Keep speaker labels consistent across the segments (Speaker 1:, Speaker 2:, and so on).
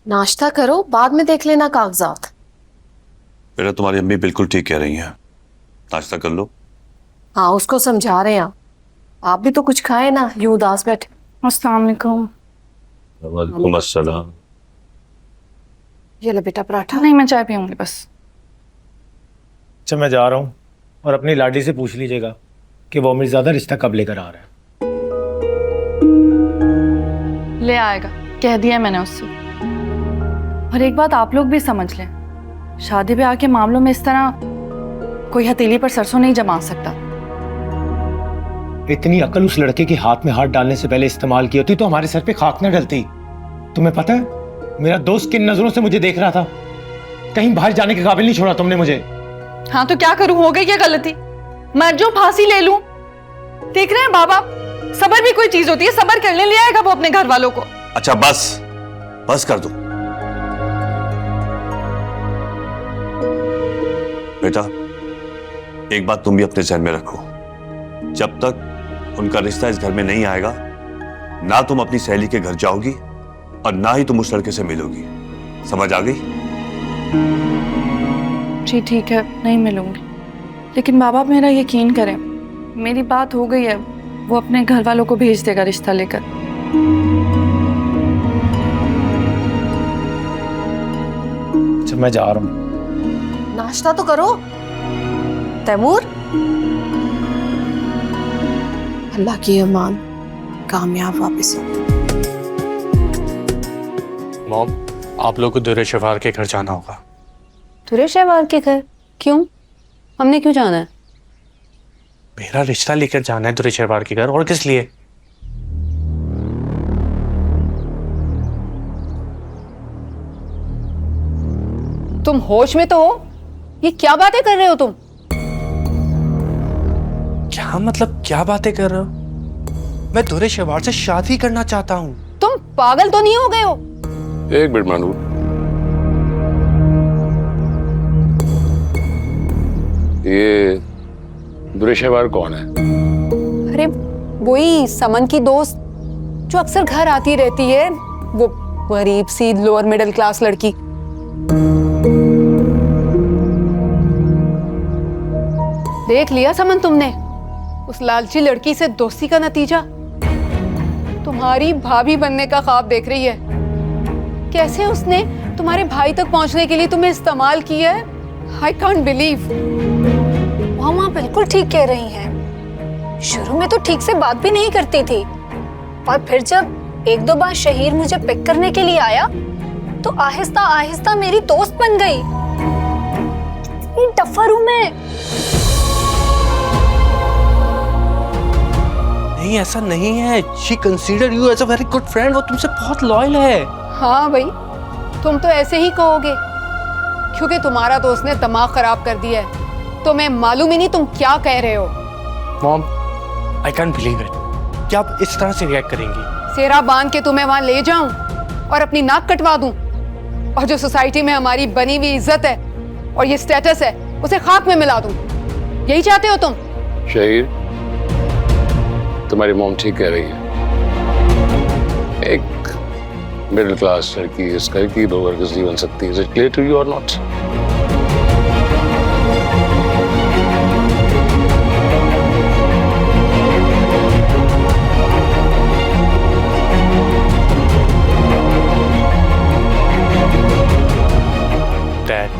Speaker 1: नाश्ता करो, बाद में देख लेना कागजात।
Speaker 2: बेटा तुम्हारी अम्मी बिल्कुल ठीक कह रही हैं, नाश्ता कर लो।
Speaker 1: हाँ, उसको समझा रहे हैं। आप भी तो कुछ खाए ना, यूं उदास बैठे।
Speaker 3: अस्सलाम वालेकुम।
Speaker 2: वालेकुम अस्सलाम।
Speaker 1: ये ले बेटा पराठा।
Speaker 3: नहीं, मैं चाय पीऊंगी बस।
Speaker 4: अच्छा मैं जा रहा हूँ, और अपनी लाडी से पूछ लीजिएगा कि वो मिर्ज़ादा रिश्ता कब लेकर आ रहा है।
Speaker 3: ले आएगा, कह दिया मैंने उससे। और एक बात आप लोग भी समझ लें, शादी ब्याह के मामलों में इस तरह कोई हथेली पर सरसों नहीं जमा सकता।
Speaker 4: इतनी अकल उस लड़के के हाथ में हाथ डालने से पहले इस्तेमाल की होती तो हमारे सर पे खाक न डलती। तुम्हें पता है मेरा दोस्त किन नजरों से मुझे देख रहा था? कहीं बाहर जाने के काबिल नहीं छोड़ा तुमने मुझे।
Speaker 3: हाँ तो क्या करूं, हो गई क्या गलती? मर जाऊं, फांसी ले लूं? देख रहे हैं बाबा, सबर भी कोई चीज होती है, सबर करने ले आएगा वो अपने घर वालों को।
Speaker 2: अच्छा बस बस कर दो बेटा। एक बात तुम भी अपने जहन में रखो, जब तक उनका रिश्ता इस घर में नहीं आएगा, ना तुम अपनी सहेली के घर जाओगी और ना ही तुम उस लड़के से मिलोगी। समझ आ गई?
Speaker 3: जी ठीक है, नहीं मिलूंगी। लेकिन बाबा मेरा यकीन करें, मेरी बात हो गई है, वो अपने घर वालों को भेज देगा रिश्ता लेकर।
Speaker 4: अच्छा मैं जा रहा हूँ।
Speaker 1: नाश्ता तो करो तैमूर। अल्लाह की अमान, कामयाब वापस हो।
Speaker 5: मॉम, आप लोग को दुर्रे शवार के घर जाना होगा।
Speaker 6: तुरे शहवार के घर? क्यों? हमने क्यों जाना है?
Speaker 5: मेरा रिश्ता लेकर जाना है दुर्रे शवार के घर, और किस लिए?
Speaker 6: तुम होश में तो हो? ये क्या बातें कर रहे हो तुम?
Speaker 5: क्या मतलब क्या बातें कर रहे हो? मैं दुर्रे शवार से शादी करना चाहता हूँ।
Speaker 6: तुम पागल तो नहीं हो गए हो?
Speaker 7: एक मिनट मानू, ये दुरेशेवार कौन है?
Speaker 6: अरे वही समन की दोस्त जो अक्सर घर आती रहती है, वो गरीब सी लोअर मिडिल क्लास लड़की। देख लिया समन तुमने उस लालची लड़की से दोस्ती का नतीजा? तुम्हारी भाभी बनने का ख्वाब देख रही है। कैसे उसने तुम्हारे भाई तक पहुंचने के लिए तुम्हें इस्तेमाल किया है। I can't believe।
Speaker 8: मामा बिल्कुल ठीक कह रही हैं। शुरू में तो ठीक से बात भी नहीं करती थी, और फिर जब एक दो बार शहीर मुझे पिक करने के लिए आया तो आहिस्ता आहिस्ता मेरी दोस्त बन गई। इतनी टफर हूं मैं।
Speaker 5: नहीं ऐसा नहीं है। She consider you as a very good friend। वो तुमसे बहुत लॉयल है।
Speaker 6: हाँ भाई, तुम तो ऐसे ही कहोगे क्योंकि तुम्हारा दोस्त ने दिमाग खराब कर दिया है। तुम्हें मालूम ही नहीं तुम क्या कह रहे हो।
Speaker 5: Mom, I can't believe it। क्या आप इस तरह से रिएक्ट करेंगी?
Speaker 6: सेरा बांध के तुम्हें वहां ले जाऊं और अपनी नाक कटवा दूं, और जो सोसाइटी में हमारी बनी हुई इज्जत है और ये स्टेटस है उसे खाक में मिला दूं? यही चाहते हो तुम?
Speaker 7: शहीर, तुम्हारी मॉम ठीक कह रही है। एक मिडिल क्लास लड़की इस घर की बहू हरगिज़ नहीं बन सकती। Is it clear to you और नॉट?
Speaker 5: डैड,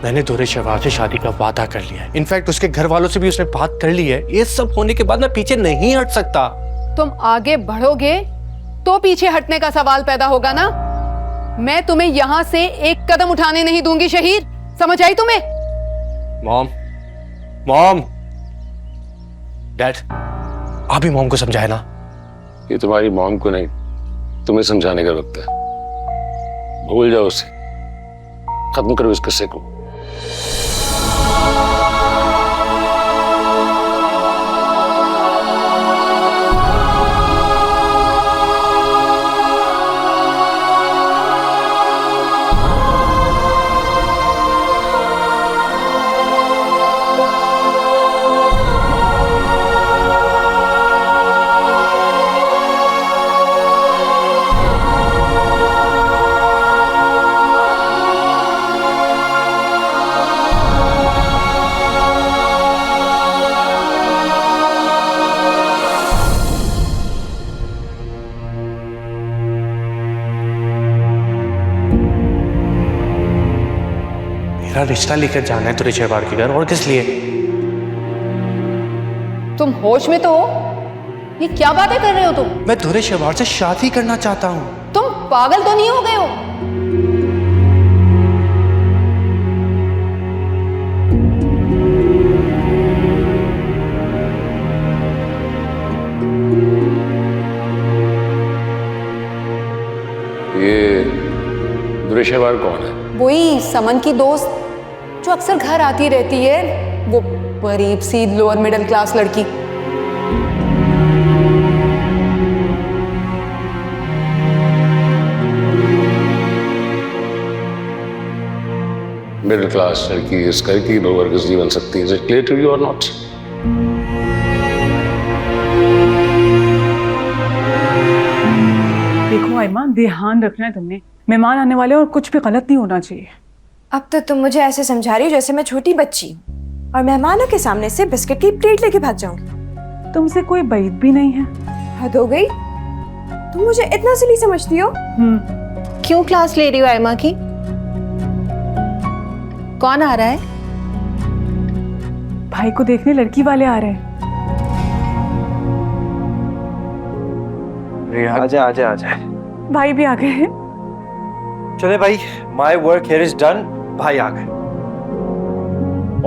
Speaker 5: मैंने दुर्रे शवार से शादी का वादा कर लिया है। इनफैक्ट उसके घर वालों से भी उसने बात कर ली है। ये सब होने के बाद मैं पीछे नहीं हट सकता।
Speaker 6: तुम आगे बढ़ोगे तो पीछे हटने का सवाल पैदा होगा ना। मैं तुम्हें यहां से एक कदम उठाने नहीं दूंगी शहीर, समझ आई तुम्हें?
Speaker 5: मॉम, मॉम, डैड, आप भी मॉम को समझाए ना।
Speaker 7: ये तुम्हारी मॉम को नहीं, तुम्हें समझाने का वक्त है। भूल जाओ उसे, खत्म करो इस किस्से को।
Speaker 5: मेरा रिश्ता लेकर जाना है तुरे शेवाड़ के घर, और किस लिए?
Speaker 6: तुम होश में तो हो? ये क्या बातें कर रहे हो तुम?
Speaker 5: मैं तुरे शेवाड़ से शादी करना चाहता हूँ।
Speaker 6: तुम पागल तो नहीं हो गए हो?
Speaker 7: ये दुरेशेवार कौन है?
Speaker 6: वही समन की दोस्त जो अक्सर घर आती रहती है, वो गरीब सी लोअर मिडिल क्लास लड़की।
Speaker 7: मिडिल क्लास लड़की इस घर की बहू हरगिज़ नहीं बन सकती। Is it clear to you और नॉट?
Speaker 9: देखो आयमा, ध्यान रखना है तुमने, मेहमान आने वाले और कुछ भी गलत नहीं होना चाहिए।
Speaker 10: अब तो तुम मुझे ऐसे समझा रही हो जैसे मैं छोटी बच्ची हूँ और मेहमानों के सामने से बिस्किट की प्लेट लेके भाग जाऊं।
Speaker 9: तुमसे कोई बैद भी नहीं है।
Speaker 10: हद हो गई, तुम मुझे इतना सिली समझती हो?
Speaker 6: क्यों क्लास ले रही हो आयमा की? कौन आ रहा है?
Speaker 9: भाई को देखने लड़की वाले आ रहे हैं।
Speaker 11: आजा आजा आजा।
Speaker 9: भाई भी आ गए हैं।
Speaker 11: चले भाई, my work here is done. भाई आ गए।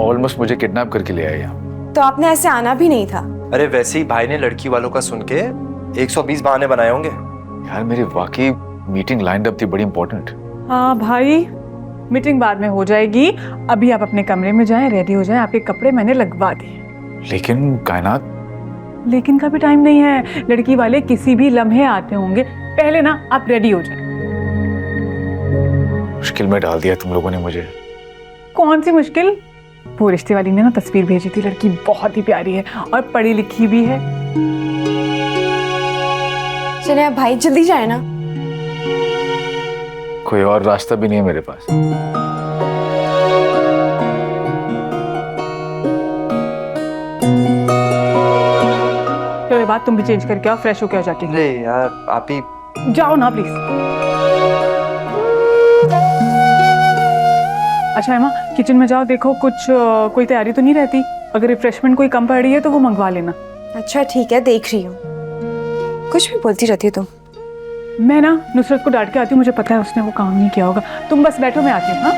Speaker 12: ऑलमोस्ट मुझे किडनैप करके ले आए यहाँ।
Speaker 10: तो आपने ऐसे आना भी नहीं था।
Speaker 11: अरे वैसे ही भाई ने लड़की वालों का सुन के 120 बहाने बनाए होंगे।
Speaker 12: यार मेरी वाकई मीटिंग लाइंड अप थी, बड़ी इंपॉर्टेंट।
Speaker 9: हाँ भाई, मीटिंग बाद में हो जाएगी। अभी आप अपने कमरे में जाएं, रेडी हो जाएं। आपके कपड़े मैंने लगवा दिए।
Speaker 12: लेकिन कायनात,
Speaker 9: लेकिन का भी टाइम नहीं है। लड़की वाले किसी भी लम्हे आते होंगे। पहले ना आप रेडी हो जाएं।
Speaker 12: मुश्किल में डाल दिया तुम लोगों ने मुझे।
Speaker 9: कौन सी मुश्किल? वो रिश्ते वाली ने ना तस्वीर भेजी थी। लड़की बहुत ही प्यारी है और पढ़ी लिखी भी है।
Speaker 10: चले अब भाई, जल्दी जाए ना।
Speaker 12: कोई और रास्ता भी नहीं है मेरे पास।
Speaker 9: चलो बात, तुम भी चेंज करके आओ, फ्रेश होके आओ जाके।
Speaker 11: अरे यार आप ही
Speaker 9: जाओ ना प्लीज। अच्छा एमा, किचन में जाओ, देखो कुछ कोई तैयारी तो नहीं रहती। अगर रिफ्रेशमेंट कोई कम पड़ रही है तो वो मंगवा लेना।
Speaker 10: अच्छा ठीक है, देख रही हूँ। कुछ भी बोलती रहती हो तुम।
Speaker 9: मैं ना नुसरत को डांट के आती हूँ, मुझे पता है उसने वो काम नहीं किया होगा। तुम बस बैठो, मैं आती हूँ। हाँ